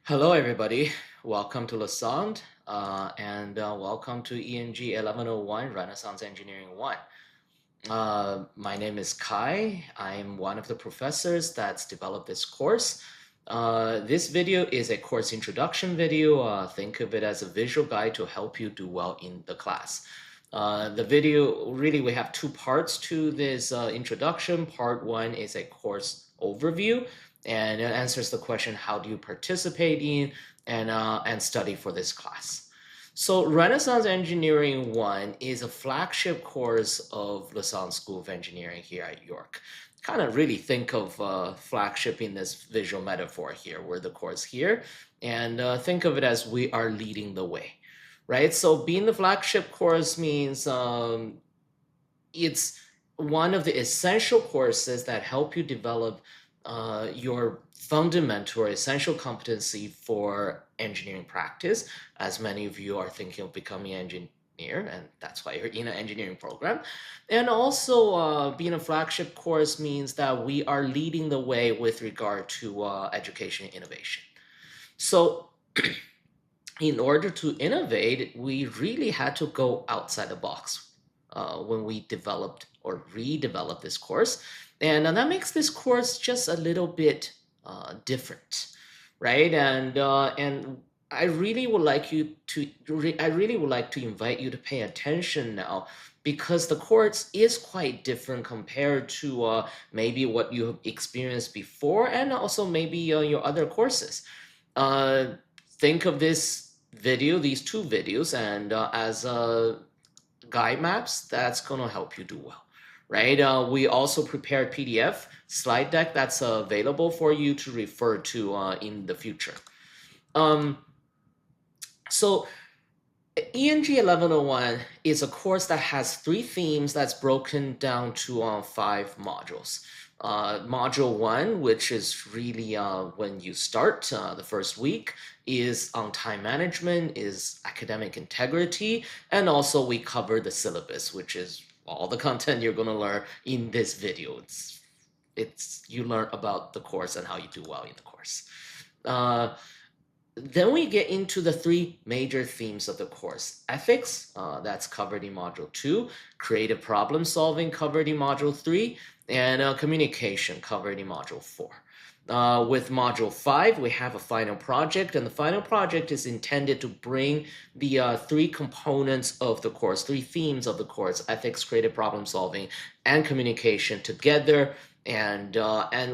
Hello, everybody. Welcome to Lassonde, and welcome to ENG1101 Renaissance Engineering 1. My name is Kai. I'm one of the professors that's developed this course. This video is a course introduction video. Think of it as a visual guide to help you do well in the class. The video, really, we have two parts to this introduction. Part one is a course overview, and it answers the question, how do you participate in and study for this class? So Renaissance Engineering 1 is a flagship course of Lausanne School of Engineering here at York. Kind of really think of flagship in this visual metaphor here. We're the course here, and think of it as we are leading the way, right? So being the flagship course means it's one of the essential courses that help you develop your fundamental or essential competency for engineering practice, as many of you are thinking of becoming an engineer, and that's why you're in an engineering program. And also, being a flagship course means that we are leading the way with regard to education innovation. So in order to innovate, we really had to go outside the box when we developed or redeveloped this course. And that makes this course just a little bit different, right? And I really would like you to, I really would like to invite you to pay attention now, because the course is quite different compared to maybe what you have experienced before, and also maybe your other courses. Think of this video, these two videos, and as guide maps that's going to help you do well, right? We also prepared PDF slide deck that's available for you to refer to in the future. So ENG 1101 is a course that has 3 themes that's broken down to 5 modules. Module 1, which is really when you start the first week, is on time management, is academic integrity, and also we cover the syllabus, which is all the content you're going to learn in this video. It's you learn about the course and how you do well in the course. Then we get into the 3 major themes of the course. Ethics, that's covered in Module 2. Creative problem solving, covered in Module 3. And communication, covered in Module 4. With Module 5, we have a final project, and the final project is intended to bring the 3 components of the course, 3 themes of the course, ethics, creative problem solving, and communication together. And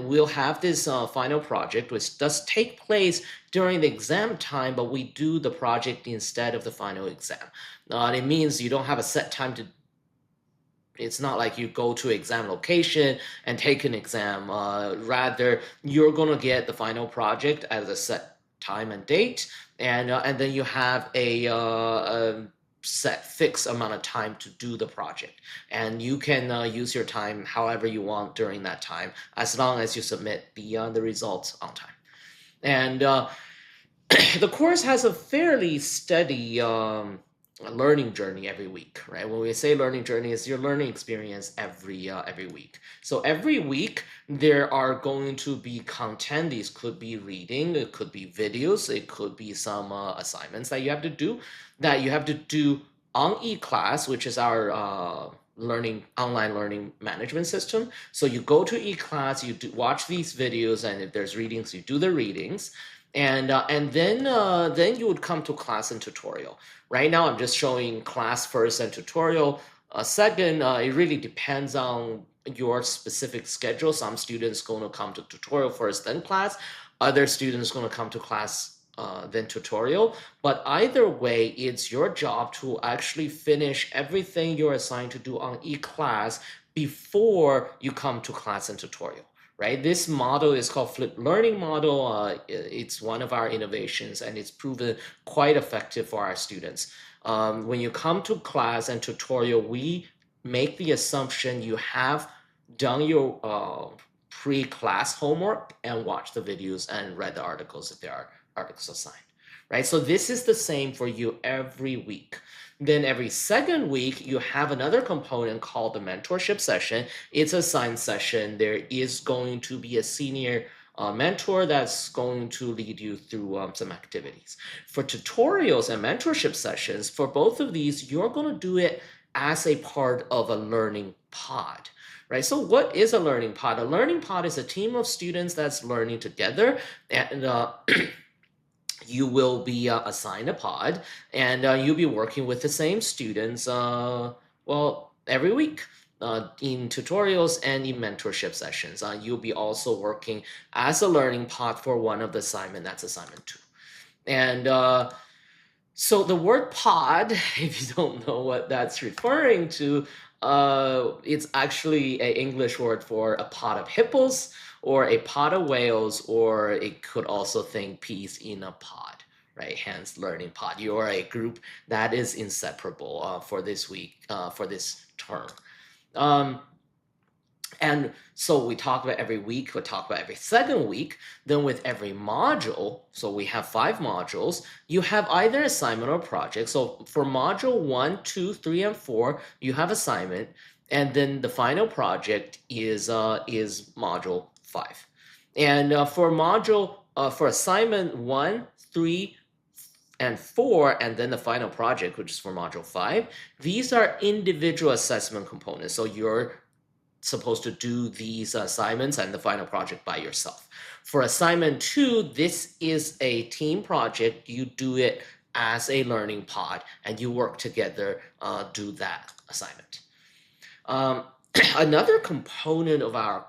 we'll have this final project, which does take place during the exam time, but we do the project instead of the final exam. It means you don't have a set time to. It's not like you go to exam location and take an exam. Rather, you're going to get the final project at a set time and date, and then you have a set fixed amount of time to do the project, and you can use your time however you want during that time, as long as you submit the results on time. And the course has a fairly steady learning journey every week, right? When we say learning journey, is your learning experience every week. So every week there are going to be content. These could be reading, it could be videos, it could be some assignments that you have to do on eClass, which is our online learning management system. So you go to eClass, you watch these videos, and if there's readings, you do the readings. And then you would come to class and tutorial. Right now, I'm just showing class first and tutorial second. It really depends on your specific schedule. Some students going to come to tutorial first, then class. Other students going to come to class then tutorial. But either way, it's your job to actually finish everything you're assigned to do on eClass before you come to class and tutorial. Right? This model is called flipped learning model. It's one of our innovations, and it's proven quite effective for our students. When you come to class and tutorial, we make the assumption you have done your pre-class homework and watched the videos and read the articles if there are articles assigned. Right? So this is the same for you every week. Then every second week, you have another component called the mentorship session. It's a science session. There is going to be a senior mentor that's going to lead you through some activities. For tutorials and mentorship sessions, for both of these, you're going to do it as a part of a learning pod. Right. So what is a learning pod? A learning pod is a team of students that's learning together, and you will be assigned a pod, and you'll be working with the same students, well, every week. In tutorials and in mentorship sessions, you'll be also working as a learning pod for one of the assignment. That's assignment 2. And so the word pod, if you don't know what that's referring to, it's actually an English word for a pod of hippos or a pod of whales, or it could also think peas in a pod, right? Hence learning pod. You are a group that is inseparable for this week, for this term. And so we talk about every week, we talk about every second week. Then with every module, so we have 5 modules, you have either assignment or project. So for module 1, 2, 3, and 4, you have assignment, and then the final project is module 5. And for assignment 1, 3, and 4, and then the final project, which is for module 5, these are individual assessment components. So you're supposed to do these assignments and the final project by yourself. For assignment 2, this is a team project. You do it as a learning pod, and you work together, do that assignment. Another component of our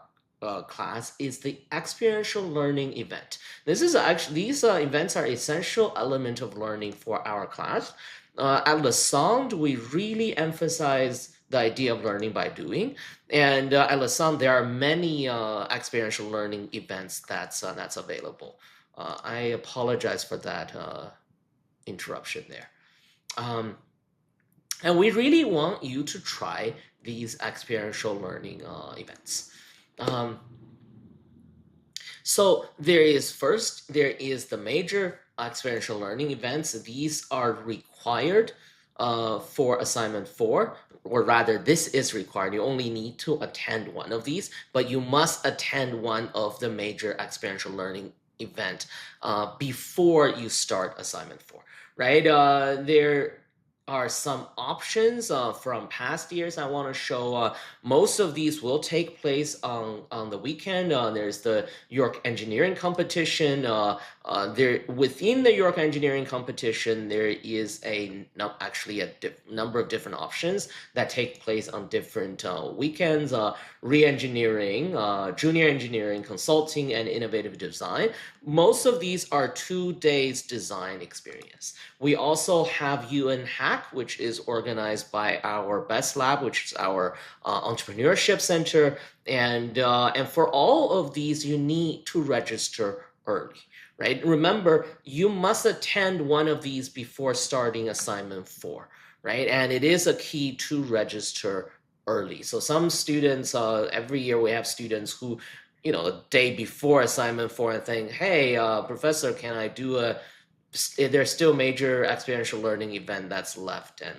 class is the experiential learning event. These events are essential element of learning for our class. At LeSonde, we really emphasize the idea of learning by doing, and at LeSonde there are many experiential learning events that's available. I apologize for that interruption there. And we really want you to try these experiential learning events. So there is the major experiential learning events. These are required for assignment 4, or rather this is required. You only need to attend one of these, but you must attend one of the major experiential learning event before you start assignment 4, right? There are some options from past years I want to show. Most of these will take place on the weekend. There's the York Engineering Competition. Within the York Engineering Competition, there is actually a number of different options that take place on different weekends. Re-engineering, junior engineering, consulting, and innovative design. Most of these are 2 days design experience. We also have UN Hack, which is organized by our Best Lab, which is our entrepreneurship center. And for all of these, you need to register early, right? Remember, you must attend one of these before starting assignment 4, right? And it is a key to register early. So some students, every year we have students who, the day before assignment 4 and think, hey, professor, can I do there's still major experiential learning event that's left? And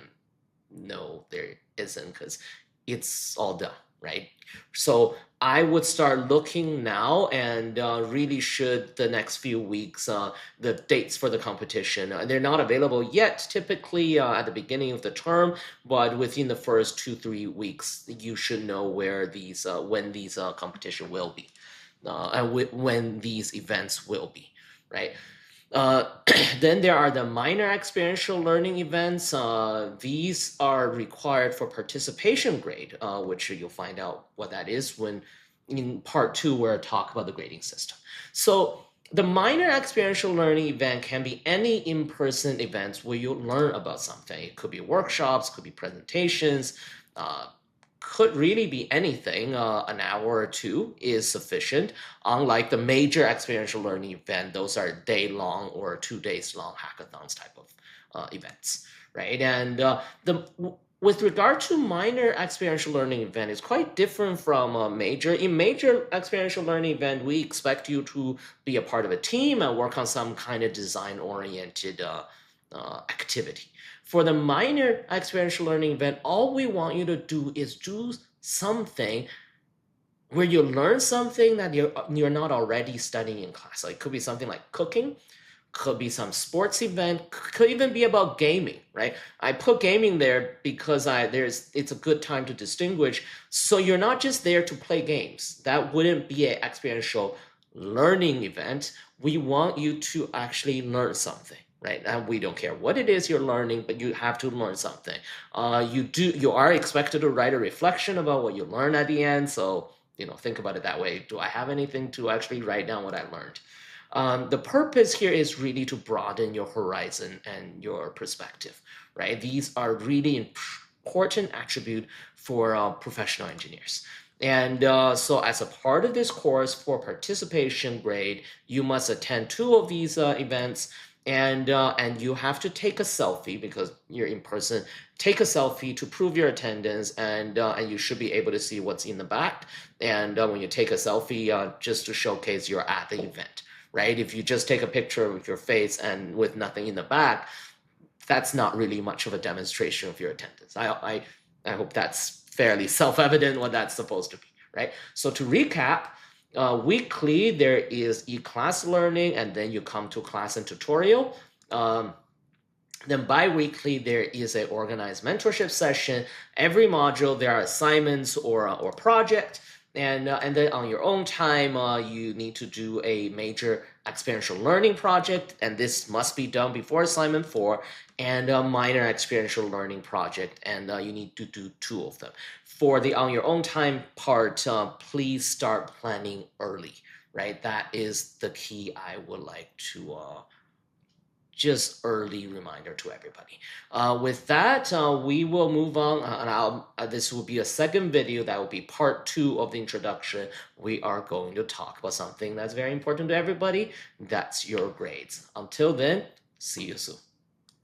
no, there isn't, because it's all done, right? So I would start looking now, and really should the next few weeks, the dates for the competition. They're not available yet, typically at the beginning of the term, but within the first 2-3 weeks, you should know where these when these competition will be, and when these events will be, right? Then there are the minor experiential learning events. These are required for participation grade, which you'll find out what that is when in part 2 where I talk about the grading system. So the minor experiential learning event can be any in-person events where you learn about something. It could be workshops, could be presentations, could really be anything. An hour or 2 is sufficient. Unlike the major experiential learning event, those are day-long or 2 days long hackathons type of events, right? And with regard to minor experiential learning event, it's quite different from a major. In major experiential learning event, we expect you to be a part of a team and work on some kind of design-oriented activity. For the minor experiential learning event, all we want you to do is do something where you learn something that you're not already studying in class. So it could be something like cooking, could be some sports event, could even be about gaming, right? I put gaming there because it's a good time to distinguish. So you're not just there to play games. That wouldn't be an experiential learning event. We want you to actually learn something. Right, and we don't care what it is you're learning, but you have to learn something. You are expected to write a reflection about what you learn at the end. So think about it that way. Do I have anything to actually write down what I learned? The purpose here is really to broaden your horizon and your perspective, right? These are really important attribute for professional engineers. And so as a part of this course for participation grade, you must attend 2 of these events, and you have to take a selfie because you're in person. Take a selfie to prove your attendance, and you should be able to see what's in the back. And when you take a selfie, just to showcase you're at the event, right? If you just take a picture with your face and with nothing in the back, that's not really much of a demonstration of your attendance. I hope that's fairly self-evident what that's supposed to be, right? So to recap, weekly there is e-class learning, and then you come to class and tutorial. Then bi-weekly there is an organized mentorship session. Every module there are assignments or project, and then on your own time you need to do a major experiential learning project, and this must be done before assignment 4, and a minor experiential learning project, and you need to do 2 of them. For the on your own time part, please start planning early, right? That is the key I would like to just early reminder to everybody. With that, we will move on, and this will be a second video that will be part 2 of the introduction. We are going to talk about something that's very important to everybody. That's your grades. Until then, see you soon.